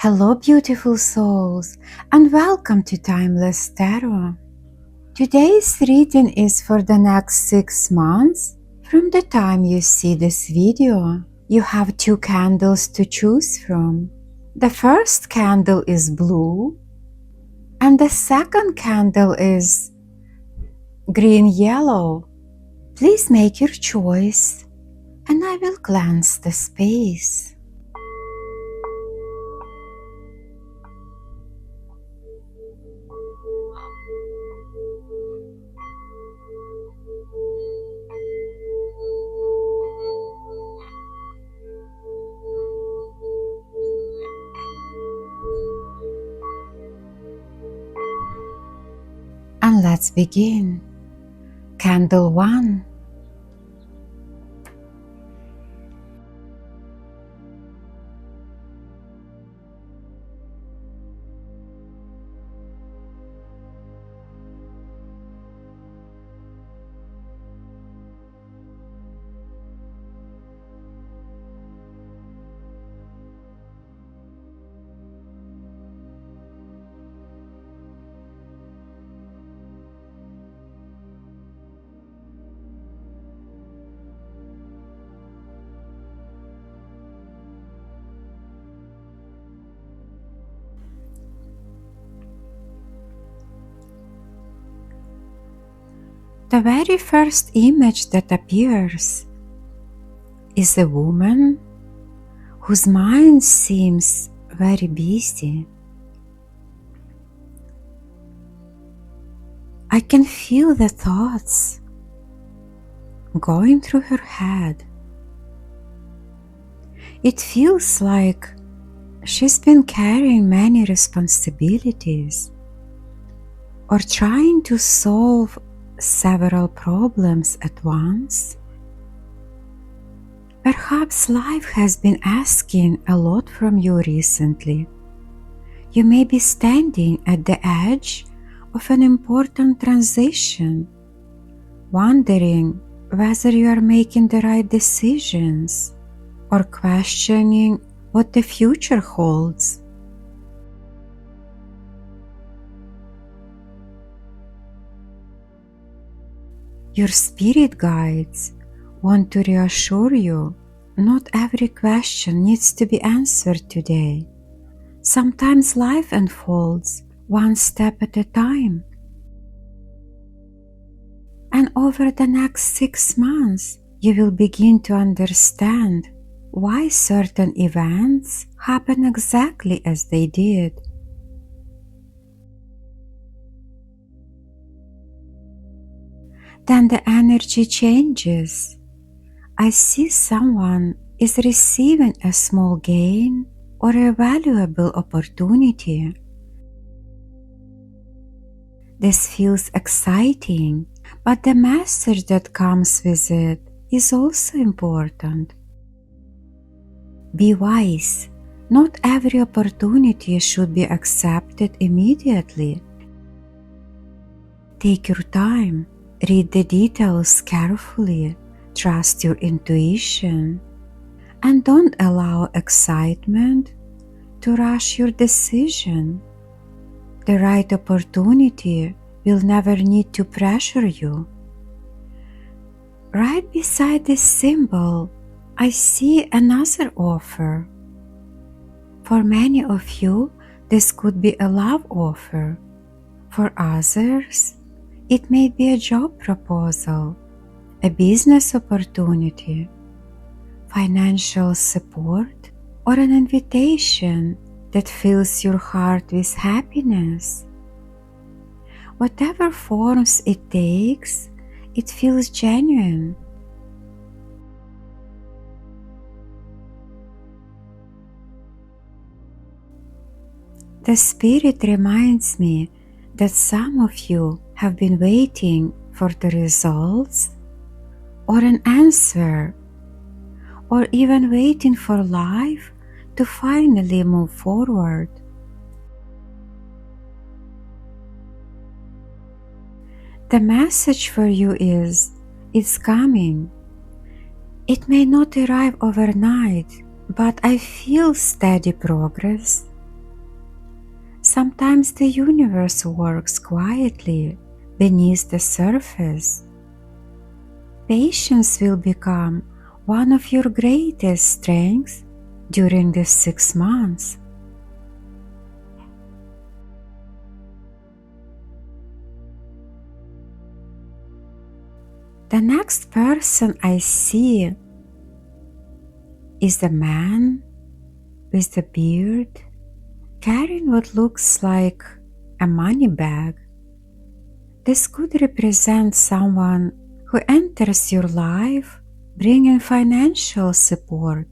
Hello, beautiful souls, and welcome to Timeless Tarot. Today's reading is for the next 6 months. From the time you see this video, you have 2 candles to choose from. The first candle is blue, and the second candle is green-yellow. Please make your choice, and I will cleanse the space. And let's begin. Candle 1. The very first image that appears is a woman whose mind seems very busy. I can feel the thoughts going through her head. It feels like she's been carrying many responsibilities or trying to solve several problems at once. Perhaps life has been asking a lot from you recently. You may be standing at the edge of an important transition, wondering whether you are making the right decisions or questioning what the future holds. Your spirit guides want to reassure you not every question needs to be answered today. Sometimes life unfolds one step at a time. And over the next 6 months, you will begin to understand why certain events happen exactly as they did. Then the energy changes. I see someone is receiving a small gain or a valuable opportunity. This feels exciting, but the message that comes with it is also important. Be wise. Not every opportunity should be accepted immediately. Take your time. Read the details carefully, trust your intuition, and don't allow excitement to rush your decision. The right opportunity will never need to pressure you. Right beside this symbol, I see another offer. For many of you, this could be a love offer. For others, it may be a job proposal, a business opportunity, financial support, or an invitation that fills your heart with happiness. Whatever forms it takes, it feels genuine. The Spirit reminds me that some of you have been waiting for the results or an answer, or even waiting for life to finally move forward. The message for you is, it's coming. It may not arrive overnight, but I feel steady progress Sometimes the universe works quietly beneath the surface. Patience will become one of your greatest strengths during these 6 months. The next person I see is the man with the beard carrying what looks like a money bag. This could represent someone who enters your life bringing financial support,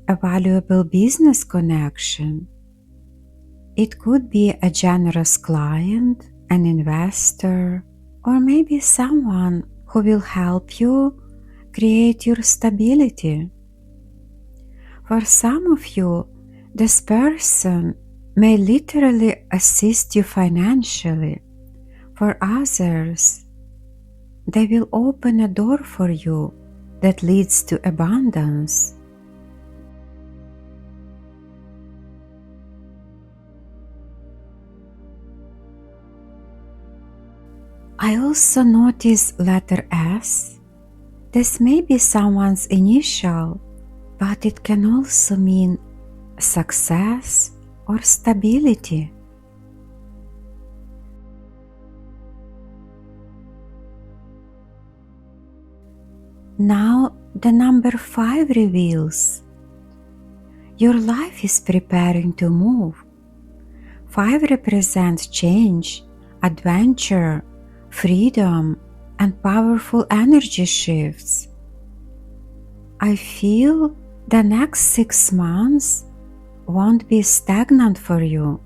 a valuable business connection. It could be a generous client, an investor, or maybe someone who will help you create your stability. For some of you, this person may literally assist you financially. For others, they will open a door for you that leads to abundance. I also notice letter S. This may be someone's initial, but it can also mean success or stability. Now the number 5 reveals your life is preparing to move. 5 represents change, adventure, freedom, and powerful energy shifts. I feel the next 6 months won't be stagnant for you.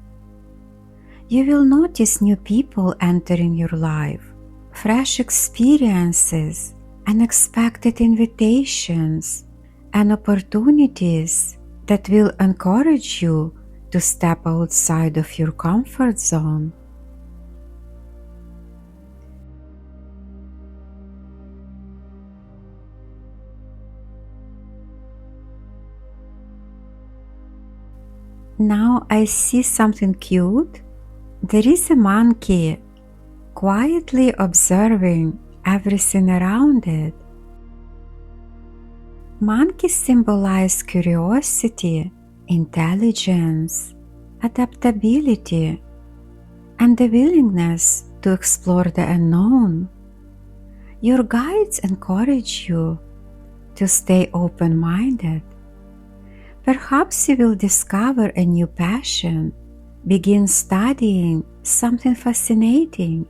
You will notice new people entering your life, fresh experiences, unexpected invitations, and opportunities that will encourage you to step outside of your comfort zone. Now I see something cute. There is a monkey quietly observing everything around it. Monkeys symbolize curiosity, intelligence, adaptability, and the willingness to explore the unknown. Your guides encourage you to stay open-minded. Perhaps you will discover a new passion, begin studying something fascinating,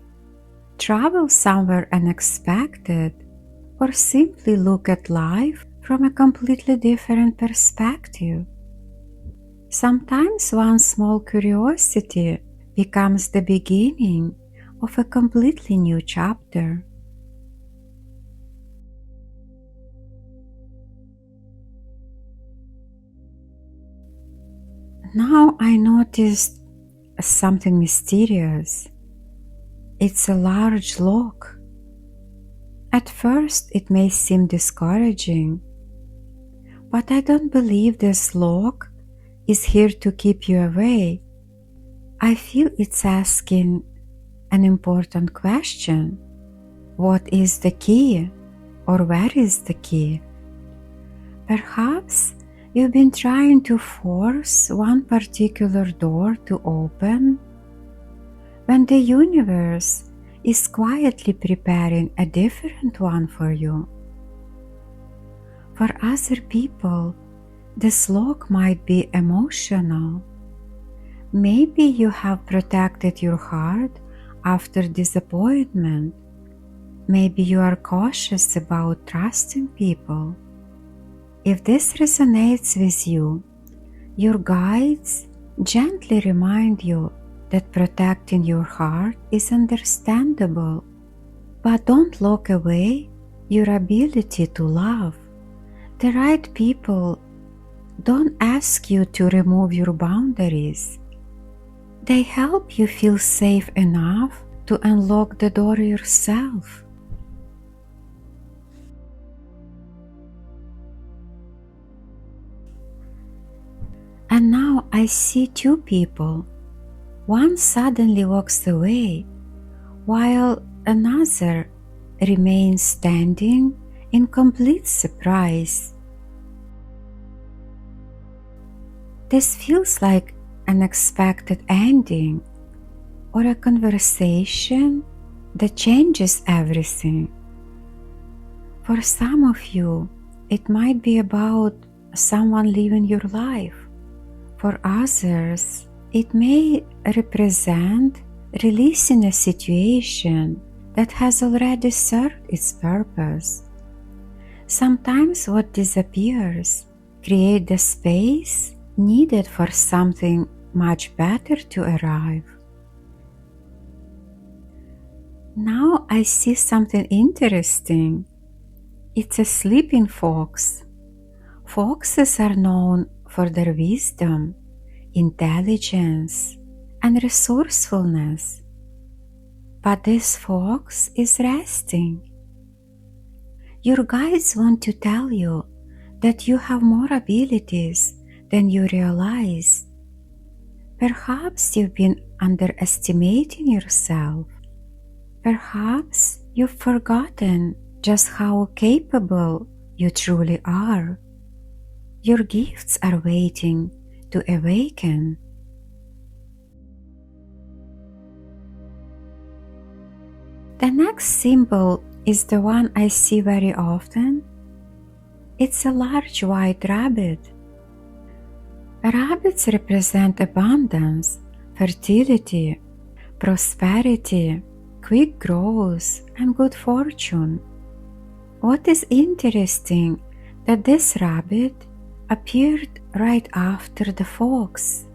travel somewhere unexpected, or simply look at life from a completely different perspective. Sometimes one small curiosity becomes the beginning of a completely new chapter. Now I noticed something mysterious. It's a large lock. At first it may seem discouraging, but I don't believe this lock is here to keep you away. I feel it's asking an important question. What is the key? Or where is the key? Perhaps you've been trying to force one particular door to open when the universe is quietly preparing a different one for you. For other people, this lock might be emotional. Maybe you have protected your heart after disappointment. Maybe you are cautious about trusting people. If this resonates with you, your guides gently remind you that protecting your heart is understandable, but don't lock away your ability to love. The right people don't ask you to remove your boundaries. They help you feel safe enough to unlock the door yourself. And now I see 2 people. One suddenly walks away, while another remains standing in complete surprise. This feels like an unexpected ending or a conversation that changes everything. For some of you, it might be about someone leaving your life. For others, it may represent releasing a situation that has already served its purpose. Sometimes what disappears creates the space needed for something much better to arrive. Now I see something interesting. It's a sleeping fox. Foxes are known for their wisdom, intelligence, and resourcefulness. But this fox is resting. Your guides want to tell you that you have more abilities than you realize. Perhaps you've been underestimating yourself. Perhaps you've forgotten just how capable you truly are. Your gifts are waiting to awaken. The next symbol is the one I see very often. It's a large white rabbit. Rabbits represent abundance, fertility, prosperity, quick growth, and good fortune. What is interesting that this rabbit appeared right after the fox.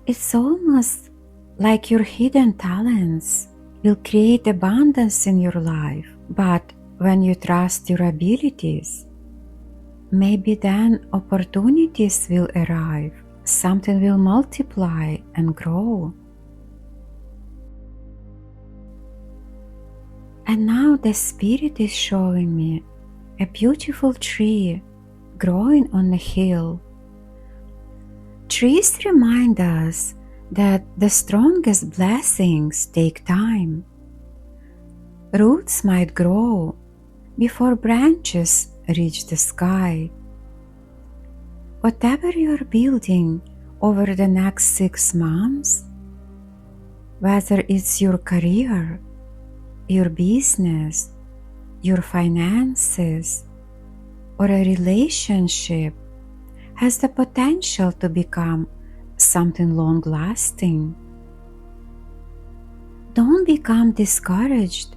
It's almost like your hidden talents will create abundance in your life, but when you trust your abilities, maybe then opportunities will arrive, something will multiply and grow. And now the Spirit is showing me a beautiful tree growing on a hill. Trees remind us that the strongest blessings take time. Roots might grow before branches reach the sky. Whatever you're building over the next 6 months, whether it's your career, your business, your finances, or a relationship, has the potential to become something long-lasting. Don't become discouraged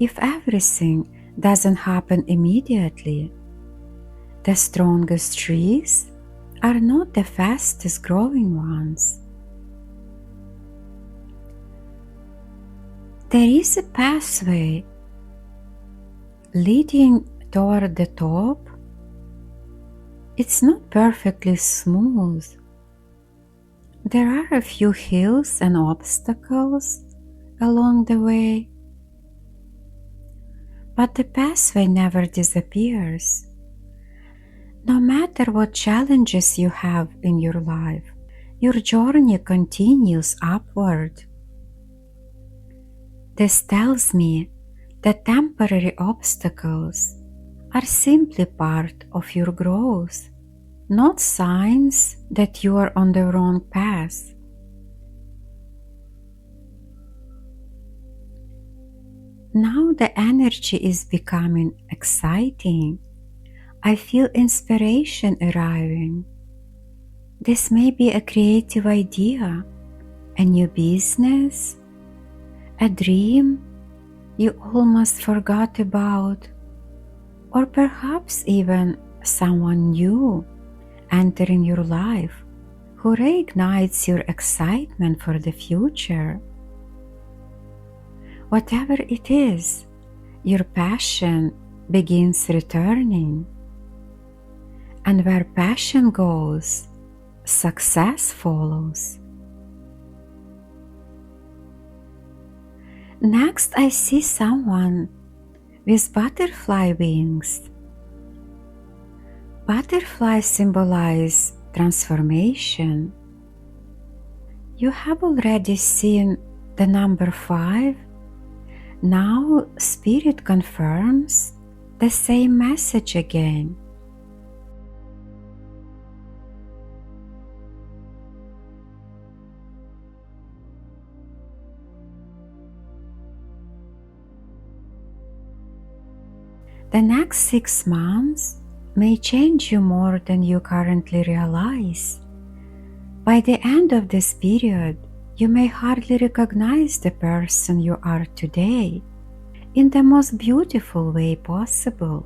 if everything doesn't happen immediately. The strongest trees are not the fastest growing ones. There is a pathway leading toward the top. It's not perfectly smooth. There are a few hills and obstacles along the way, but the pathway never disappears. No matter what challenges you have in your life, your journey continues upward. This tells me that temporary obstacles are simply part of your growth, not signs that you are on the wrong path. Now the energy is becoming exciting. I feel inspiration arriving. This may be a creative idea, a new business, a dream you almost forgot about, or perhaps even someone new entering your life who reignites your excitement for the future. Whatever it is, your passion begins returning. And where passion goes, success follows. Next, I see someone with butterfly wings. Butterflies symbolize transformation. You have already seen the number 5. Now Spirit confirms the same message again. The next 6 months may change you more than you currently realize. By the end of this period, you may hardly recognize the person you are today in the most beautiful way possible.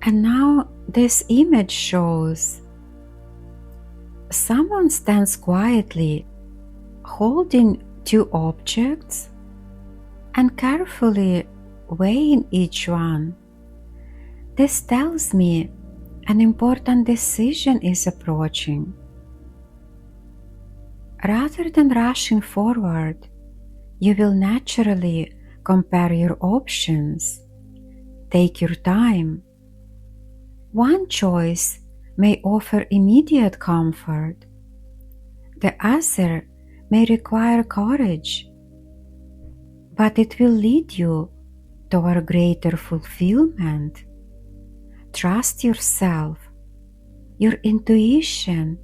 And now this image shows someone stands quietly holding 2 objects and carefully weighing each one. This tells me an important decision is approaching. Rather than rushing forward, you will naturally compare your options. Take your time. One choice may offer immediate comfort. The other may require courage, but it will lead you toward greater fulfillment. Trust yourself. Your intuition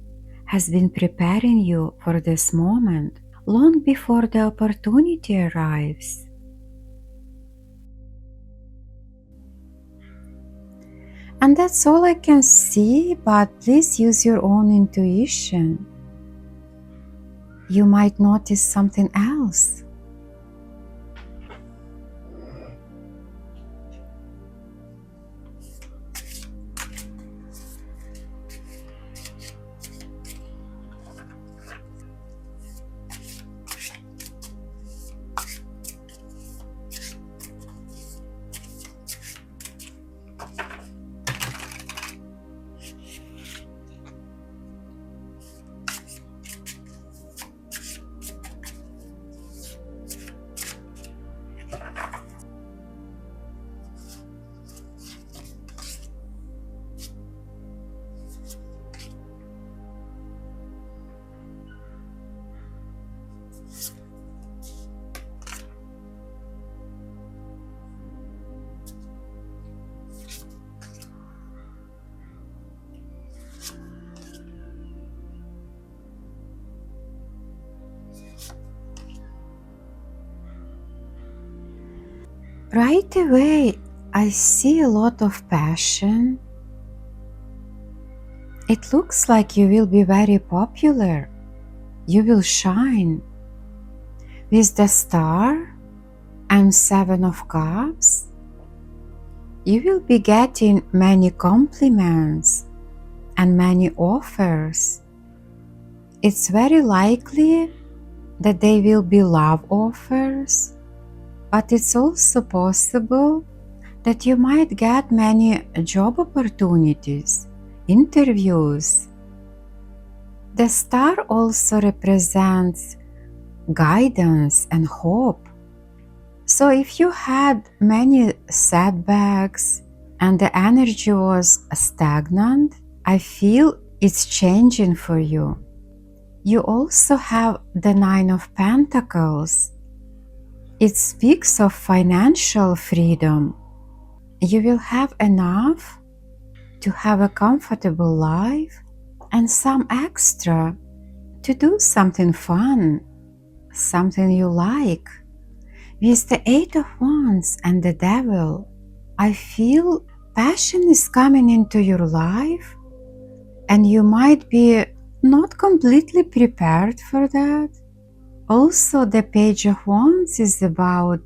has been preparing you for this moment long before the opportunity arrives. And that's all I can see, but please use your own intuition. You might notice something else. Right away, I see a lot of passion. It looks like you will be very popular. You will shine. With the Star and 7 of Cups, you will be getting many compliments and many offers. It's very likely that they will be love offers, but it's also possible that you might get many job opportunities, interviews. The Star also represents guidance and hope. So if you had many setbacks and the energy was stagnant, I feel it's changing for you. You also have the 9 of Pentacles. It speaks of financial freedom. You will have enough to have a comfortable life and some extra to do something fun, something you like. With the 8 of Wands and the Devil, I feel passion is coming into your life and you might be not completely prepared for that. Also, the Page of Wands is about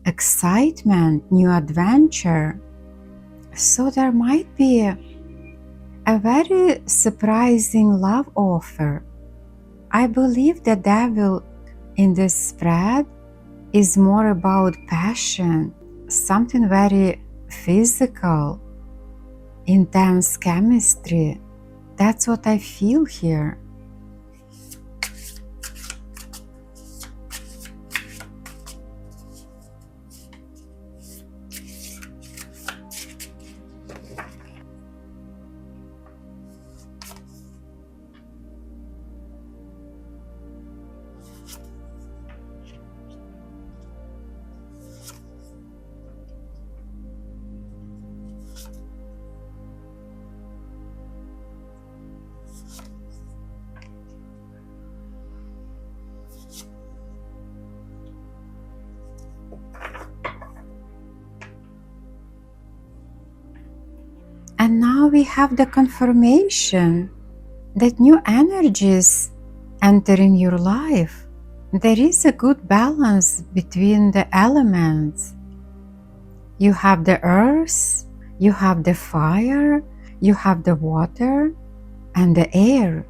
excitement, new adventure. So there might be a very surprising love offer. I believe the Devil in this spread is more about passion, something very physical, intense chemistry. That's what I feel here. now we have the confirmation that new energies entering your life. There is a good balance between the elements. You have the earth, you have the fire, you have the water, and the air.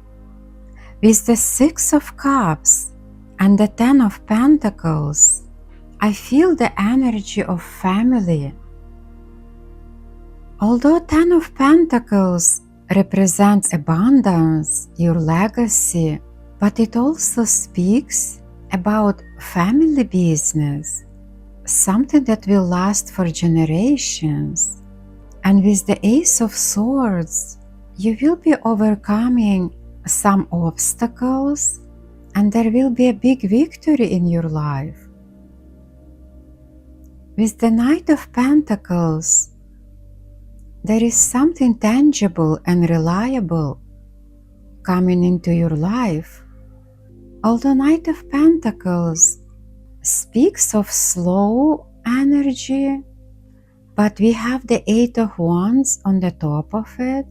With the Six of Cups and the Ten of Pentacles, I feel the energy of family. Although Ten of Pentacles represents abundance, your legacy, but it also speaks about family business, something that will last for generations. And with the Ace of Swords, you will be overcoming some obstacles and there will be a big victory in your life. With the Knight of Pentacles, there is something tangible and reliable coming into your life. Although Knight of Pentacles speaks of slow energy, but we have the Eight of Wands on the top of it,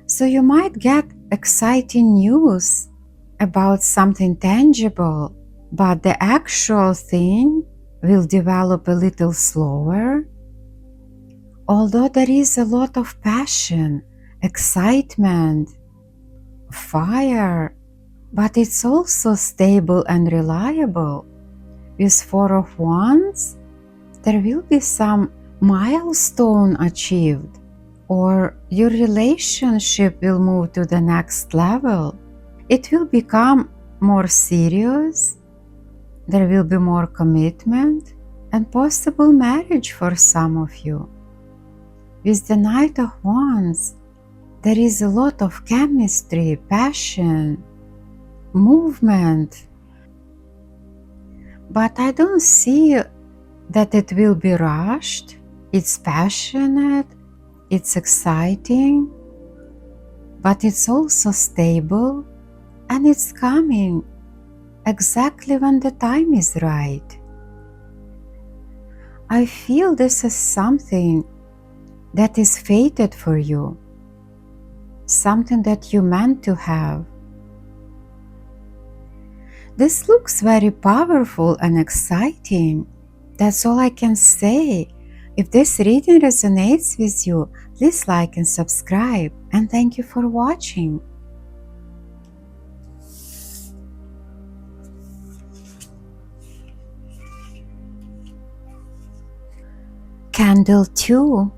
so you might get exciting news about something tangible, but the actual thing will develop a little slower. Although there is a lot of passion, excitement, fire, but it's also stable and reliable. With Four of Wands, there will be some milestone achieved, or your relationship will move to the next level. It will become more serious, there will be more commitment, and possible marriage for some of you. With the Knight of Wands, there is a lot of chemistry, passion, movement, but I don't see that it will be rushed. It's passionate, it's exciting, but it's also stable, and it's coming exactly when the time is right. I feel this is something that is fated for you, something that you meant to have. This looks very powerful and exciting. That's all I can say. If this reading resonates with you, please like and subscribe, and thank you for watching. Candle 2.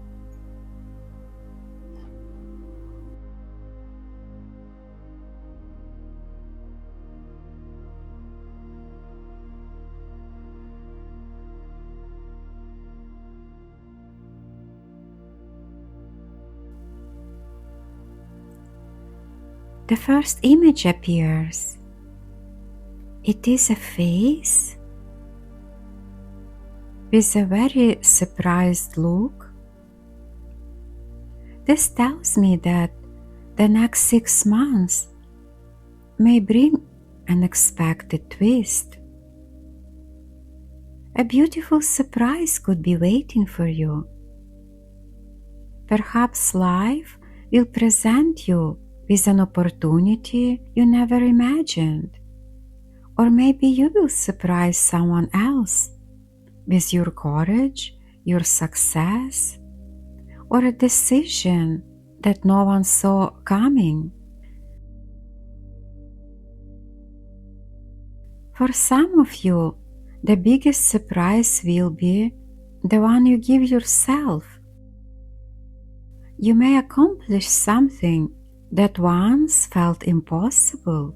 The first image appears. It is a face with a very surprised look. This tells me that the next 6 months may bring an unexpected twist. A beautiful surprise could be waiting for you. Perhaps life will present you with an opportunity you never imagined. Or maybe you will surprise someone else with your courage, your success, or a decision that no one saw coming. For some of you, the biggest surprise will be the one you give yourself. You may accomplish something that once felt impossible,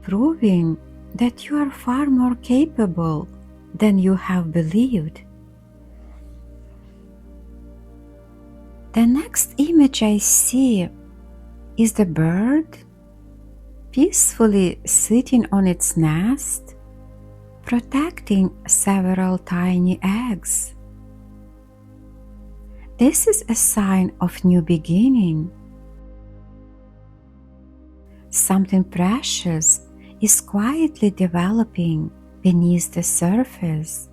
proving that you are far more capable than you have believed. The next image I see is the bird peacefully sitting on its nest, protecting several tiny eggs. This is a sign of new beginning. Something precious is quietly developing beneath the surface.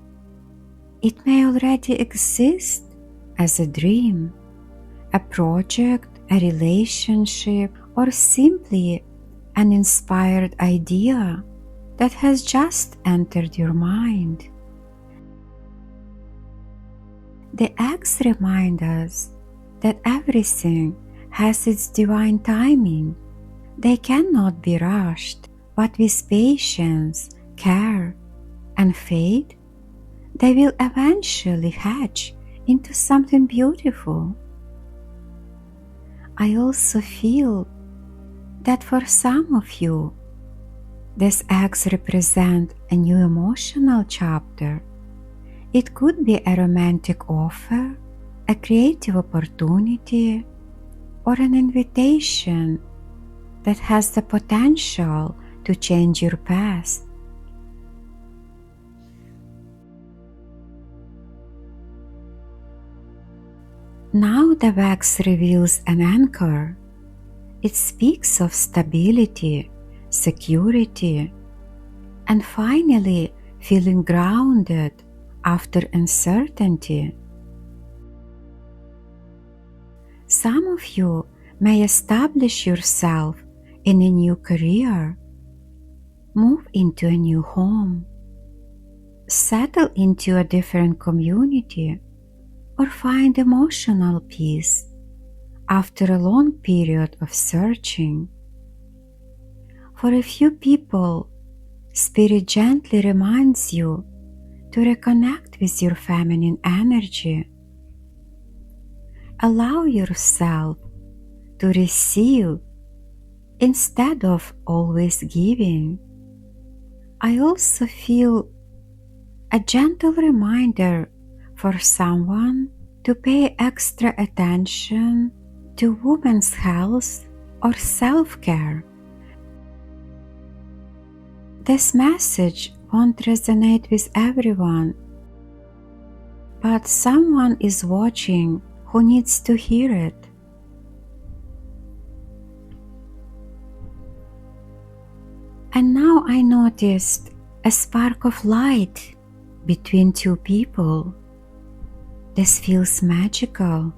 It may already exist as a dream, a project, a relationship, or simply an inspired idea that has just entered your mind. The eggs remind us that everything has its divine timing. They cannot be rushed, but with patience, care, and faith, they will eventually hatch into something beautiful. I also feel that for some of you, these eggs represent a new emotional chapter. It could be a romantic offer, a creative opportunity, or an invitation that has the potential to change your past. Now the wax reveals an anchor. It speaks of stability, security, and finally feeling grounded after uncertainty. Some of you may establish yourself in a new career, move into a new home, settle into a different community, or find emotional peace after a long period of searching. For a few people, Spirit gently reminds you to reconnect with your feminine energy. Allow yourself to receive instead of always giving. I also feel a gentle reminder for someone to pay extra attention to women's health or self-care. This message won't resonate with everyone, but someone is watching who needs to hear it. And now I noticed a spark of light between two people. This feels magical.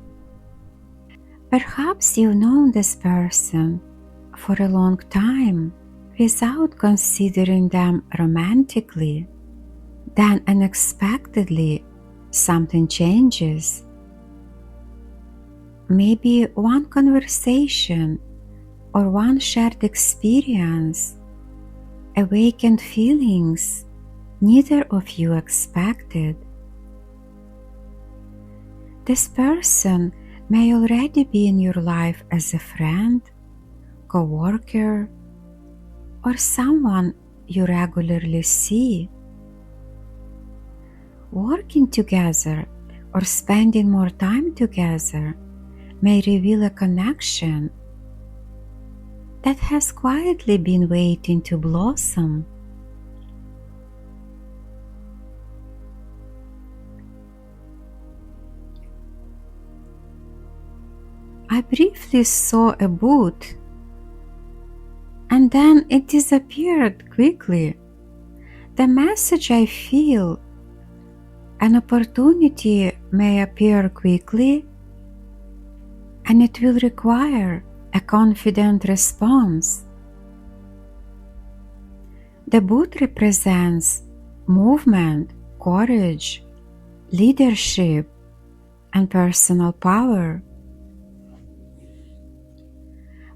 Perhaps you've known this person for a long time without considering them romantically. Then unexpectedly, something changes. Maybe one conversation or one shared experience awakened feelings neither of you expected. This person may already be in your life as a friend, co-worker, or someone you regularly see. Working together or spending more time together may reveal a connection that has quietly been waiting to blossom. I briefly saw a boot, and then it disappeared quickly. The message I feel: an opportunity may appear quickly, and it will require a confident response. The boot represents movement, courage, leadership, and personal power.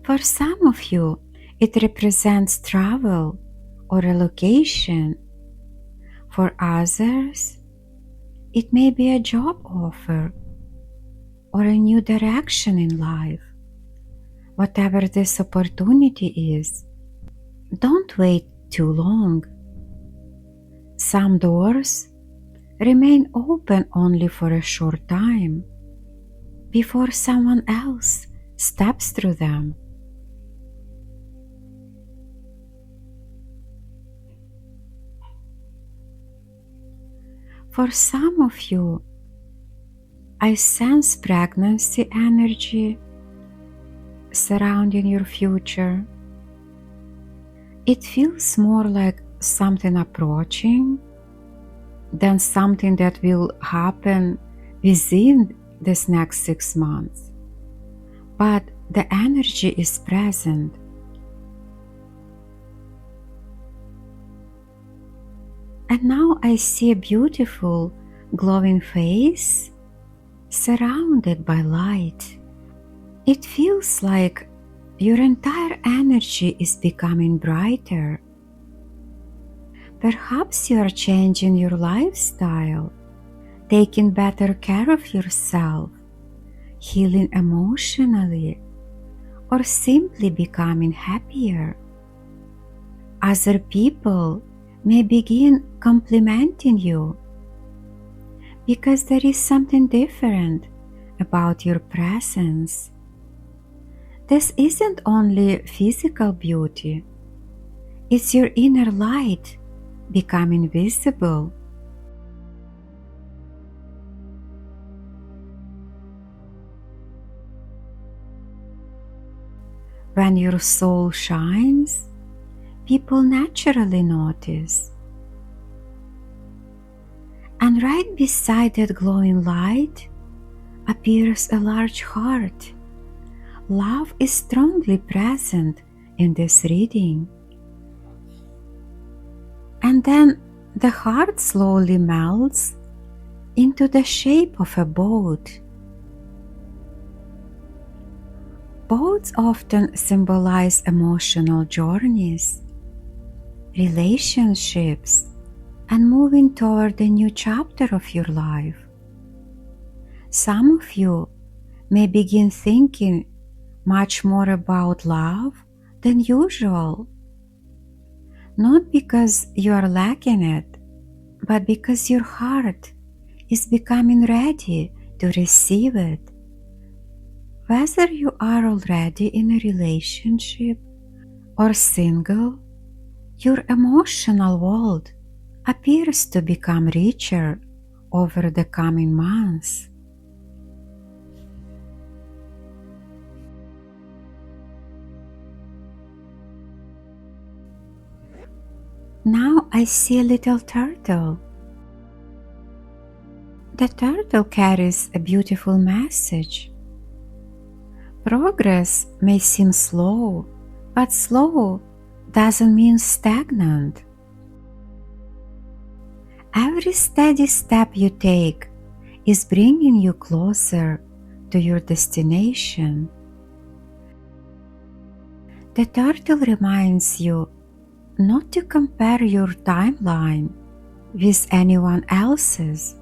For some of you, it represents travel or relocation. For others, it may be a job offer or a new direction in life. Whatever this opportunity is, don't wait too long. Some doors remain open only for a short time before someone else steps through them. For some of you, I sense pregnancy energy surrounding your future. It feels more like something approaching than something that will happen within this next 6 months. but the energy is present. And now I see a beautiful, glowing face surrounded by light. It feels like your entire energy is becoming brighter. Perhaps you are changing your lifestyle, taking better care of yourself, healing emotionally, or simply becoming happier. Other people may begin complimenting you because there is something different about your presence. This isn't only physical beauty, it's your inner light becoming visible. When your soul shines, people naturally notice. And right beside that glowing light appears a large heart. Love is strongly present in this reading. And then the heart slowly melts into the shape of a boat. Boats often symbolize emotional journeys, relationships, and moving toward a new chapter of your life. Some of you may begin thinking much more about love than usual, not because you are lacking it, but because your heart is becoming ready to receive it. Whether you are already in a relationship or single, your emotional world appears to become richer over the coming months. Now I see a little turtle. The turtle carries a beautiful message. Progress may seem slow, but slow doesn't mean stagnant. Every steady step you take is bringing you closer to your destination. The turtle reminds you not to compare your timeline with anyone else's.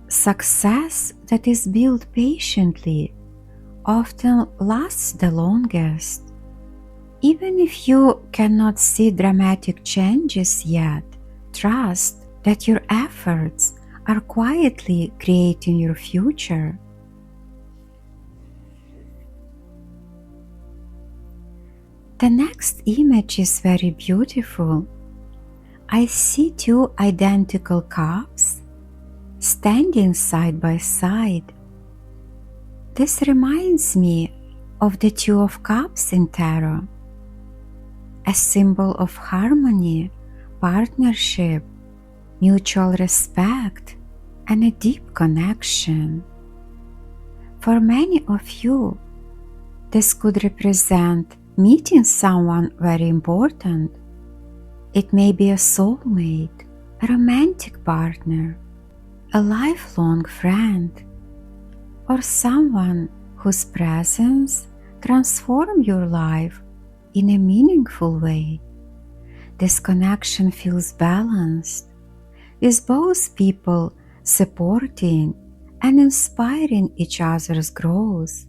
Success that is built patiently often lasts the longest. Even if you cannot see dramatic changes yet, trust that your efforts are quietly creating your future. The next image is very beautiful. I see two identical cups standing side by side. This reminds me of the Two of Cups in tarot, a symbol of harmony, partnership, mutual respect, and a deep connection. For many of you, this could represent meeting someone very important. It may be a soulmate, a romantic partner, a lifelong friend, or someone whose presence transforms your life in a meaningful way. This connection feels balanced, with both people supporting and inspiring each other's growth.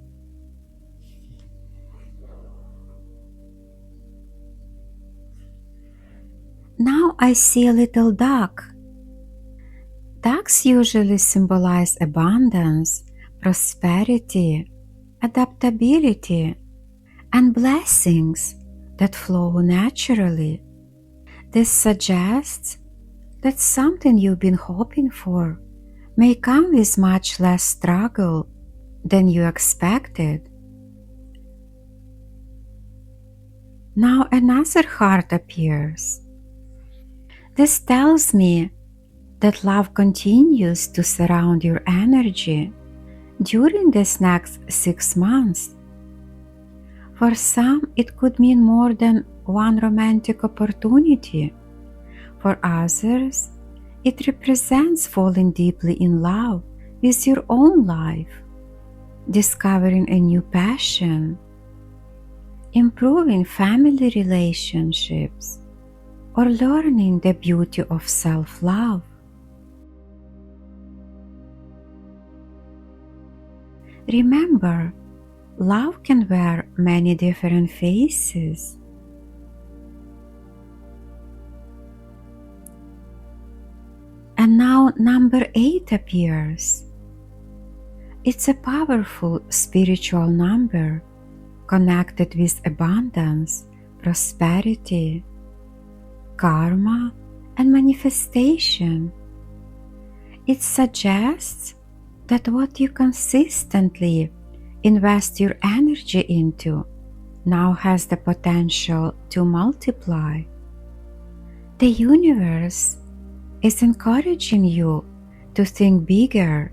Now I see a little duck. Ducks usually symbolize abundance, prosperity, adaptability, and blessings that flow naturally. This suggests that something you've been hoping for may come with much less struggle than you expected. Now another heart appears. This tells me that love continues to surround your energy during this next 6 months. For some, it could mean more than one romantic opportunity. For others, it represents falling deeply in love with your own life, discovering a new passion, improving family relationships, or learning the beauty of self-love. Remember, love can wear many different faces. And now number 8 appears. It's a powerful spiritual number connected with abundance, prosperity, karma, and manifestation. It suggests that what you consistently invest your energy into now has the potential to multiply. The universe is encouraging you to think bigger.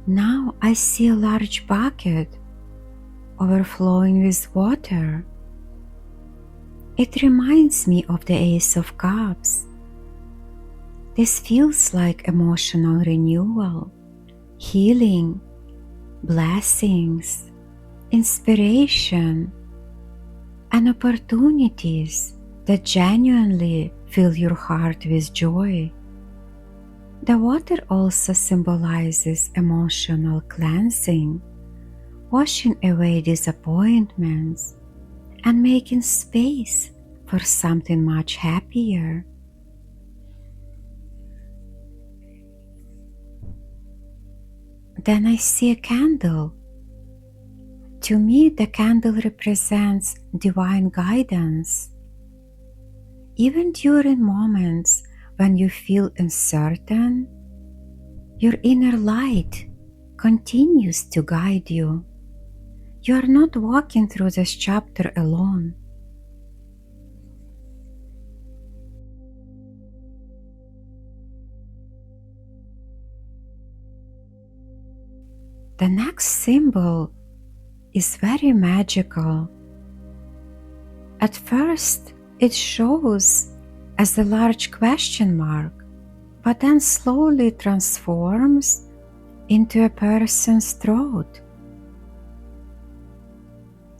Now I see a large bucket overflowing with water. It reminds me of the Ace of Cups. This feels like emotional renewal, healing, blessings, inspiration, and opportunities that genuinely fill your heart with joy. The water also symbolizes emotional cleansing, washing away disappointments and making space for something much happier. Then I see a candle. To me, the candle represents divine guidance. Even during moments when you feel uncertain, your inner light continues to guide you. You are not walking through this chapter alone. The next symbol is very magical. At first, it shows as a large question mark, but then slowly transforms into a person's throat.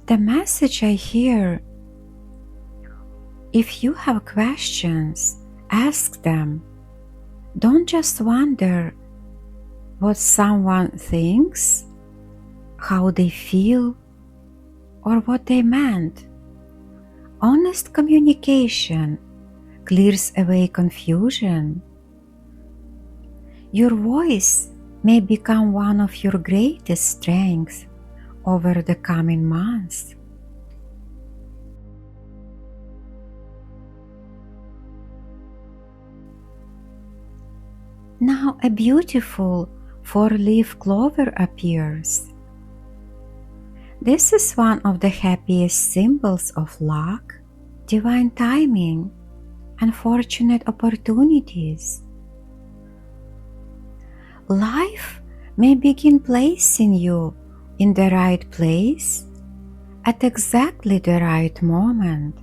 The message I hear: if you have questions, ask them. Don't just wonder what someone thinks, how they feel, or what they meant. Honest communication clears away confusion. Your voice may become one of your greatest strengths over the coming months. Now a beautiful 4-leaf clover appears. This is one of the happiest symbols of luck, divine timing, and fortunate opportunities. Life may begin placing you in the right place at exactly the right moment.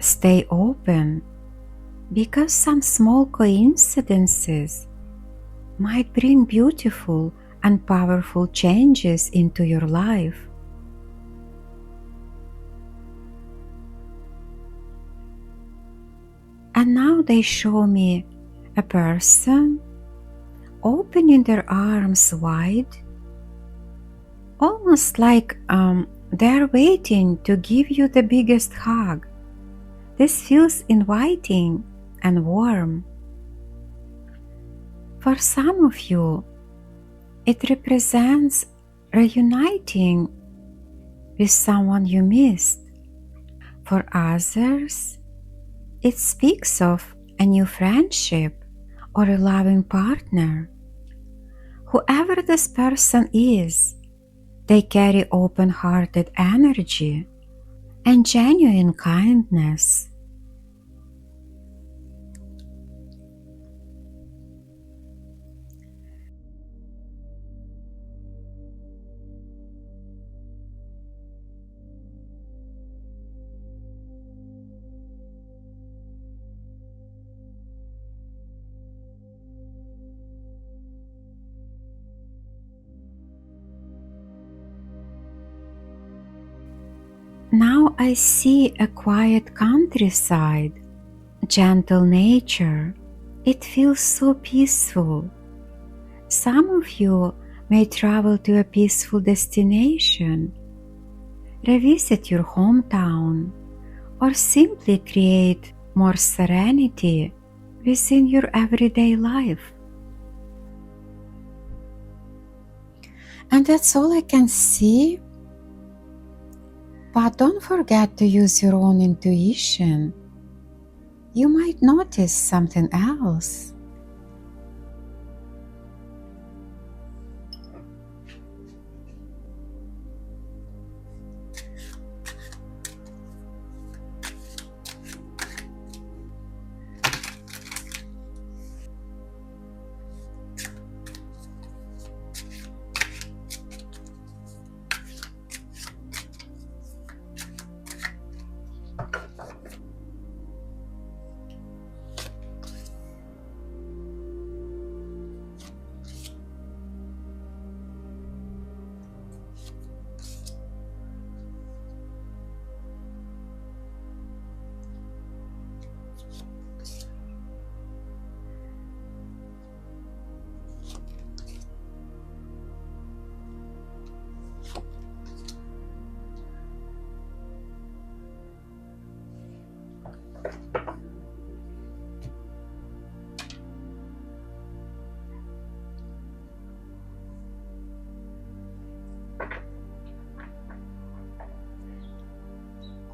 Stay open, because some small coincidences might bring beautiful and powerful changes into your life. And now they show me a person opening their arms wide, almost like they're waiting to give you the biggest hug. This feels inviting and warm. For some of you, it represents reuniting with someone you missed. For others, it speaks of a new friendship or a loving partner. Whoever this person is, they carry open-hearted energy and genuine kindness. Now I see a quiet countryside, gentle nature. It feels so peaceful. Some of you may travel to a peaceful destination, revisit your hometown, or simply create more serenity within your everyday life. And that's all I can see. But don't forget to use your own intuition. You might notice something else.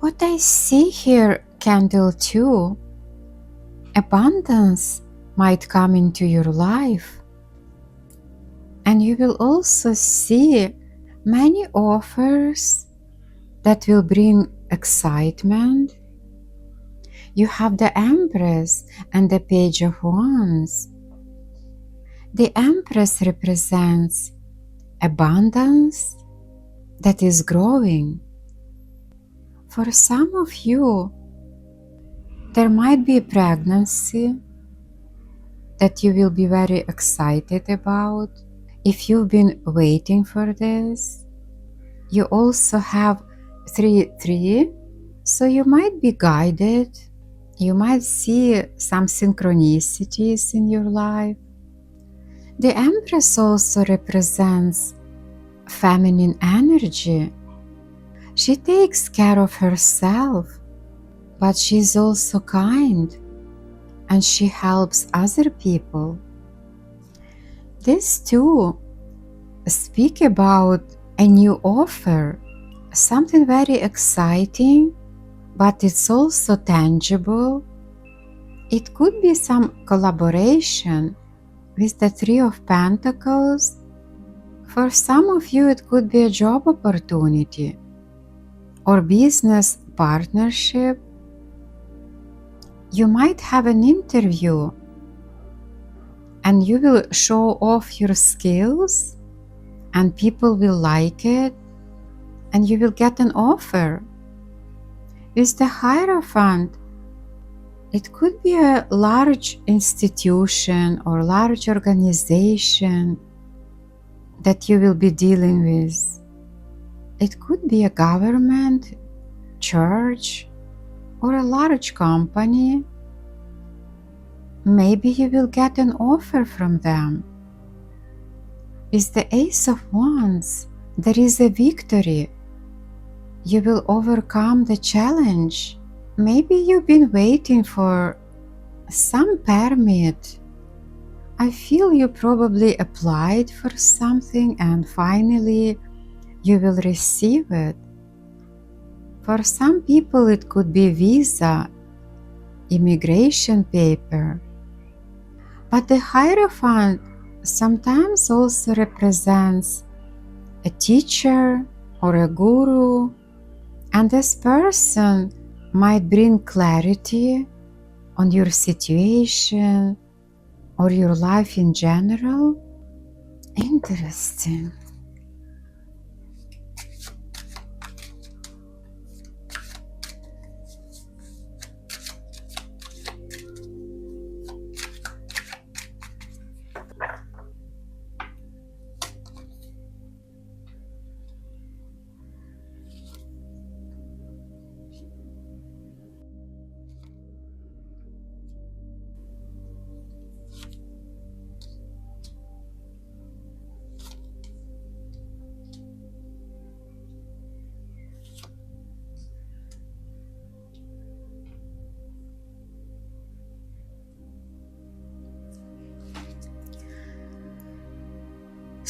What I see here, candle 2, abundance might come into your life. And you will also see many offers that will bring excitement. You have the Empress and the Page of Wands. The Empress represents abundance that is growing. For some of you, there might be a pregnancy that you will be very excited about. If you've been waiting for this, you also have 3-3, so you might be guided. You might see some synchronicities in your life. The Empress also represents feminine energy. She takes care of herself, but she's also kind and she helps other people. These two speak about a new offer, something very exciting, but it's also tangible. It could be some collaboration with the Three of Pentacles. For some of you, it could be a job opportunity or business partnership. You might have an interview and you will show off your skills and people will like it and you will get an offer. With the Hierophant, it could be a large institution or large organization that you will be dealing with. It could be a government, church, or a large company. Maybe you will get an offer from them. With the Ace of Wands, there is a victory. You will overcome the challenge. Maybe you've been waiting for some permit. I feel you probably applied for something and finally you will receive it. For some people it could be visa, immigration paper. But the Hierophant sometimes also represents a teacher or a guru, and this person might bring clarity on your situation or your life in general. Interesting.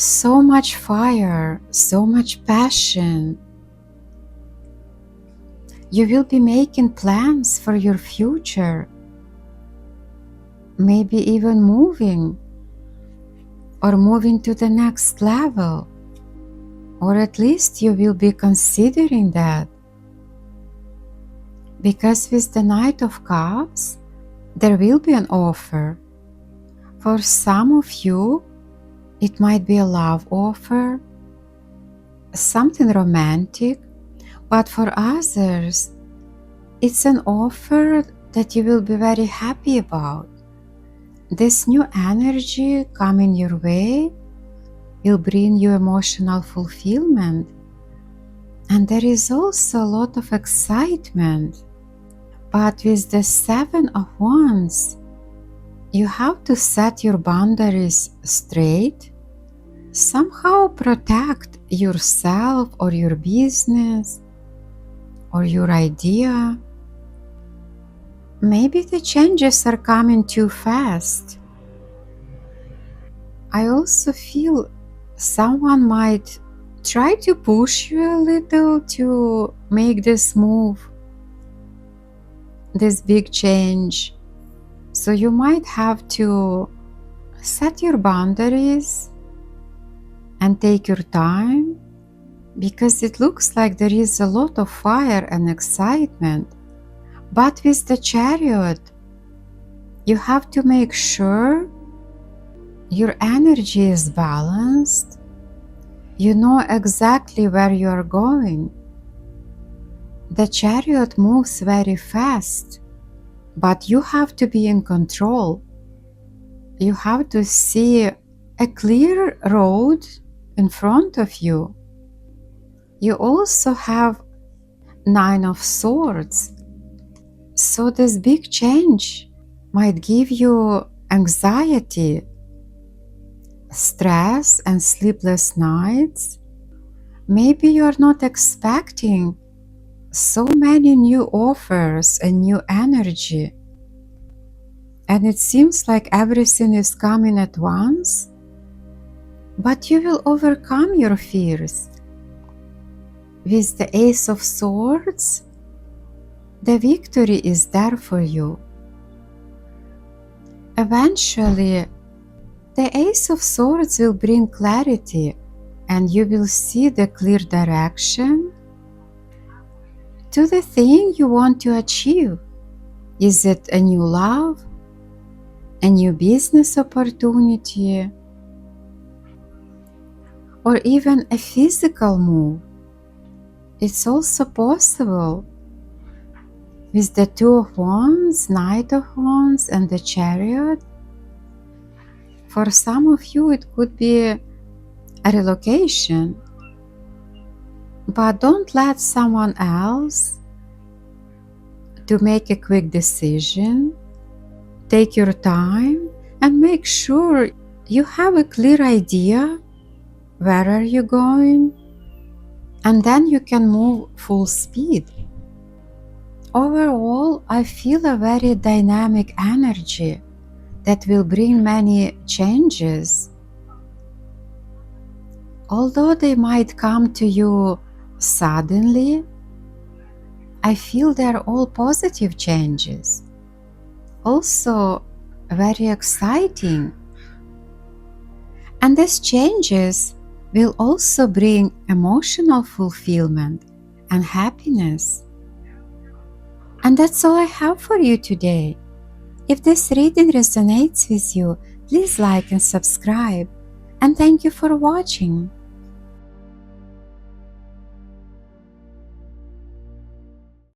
so much fire, so much passion. You will be making plans for your future, maybe even moving to the next level, or at least you will be considering that. Because with the Knight of Cups, there will be an offer. For some of you, it might be a love offer, something romantic, but for others, it's an offer that you will be very happy about. This new energy coming your way will bring you emotional fulfillment. And there is also a lot of excitement. But with the Seven of Wands, you have to set your boundaries straight, somehow protect yourself or your business or your idea. Maybe the changes are coming too fast. I also feel someone might try to push you a little to make this move, this big change. So you might have to set your boundaries and take your time, because it looks like there is a lot of fire and excitement. But with the Chariot, you have to make sure your energy is balanced. You know exactly where you are going. The Chariot moves very fast, but you have to be in control. You have to see a clear road in front of you. You also have Nine of Swords. So this big change might give you anxiety, stress, and sleepless nights. Maybe you're not expecting so many new offers and new energy, and it seems like everything is coming at once, but you will overcome your fears. With the Ace of Swords, the victory is there for you. Eventually, the Ace of Swords will bring clarity, and you will see the clear direction to the thing you want to achieve. Is it a new love, a new business opportunity, or even a physical move? It's also possible. With the Two of Wands, Knight of Wands, and the Chariot, for some of you it could be a relocation. But don't let someone else to make a quick decision. Take your time and make sure you have a clear idea where are you going, and then you can move full speed. Overall, I feel a very dynamic energy that will bring many changes. Although they might come to you suddenly, I feel they're all positive changes. Also very exciting. And these changes will also bring emotional fulfillment and happiness. And that's all I have for you today. If this reading resonates with you, please like and subscribe. And thank you for watching.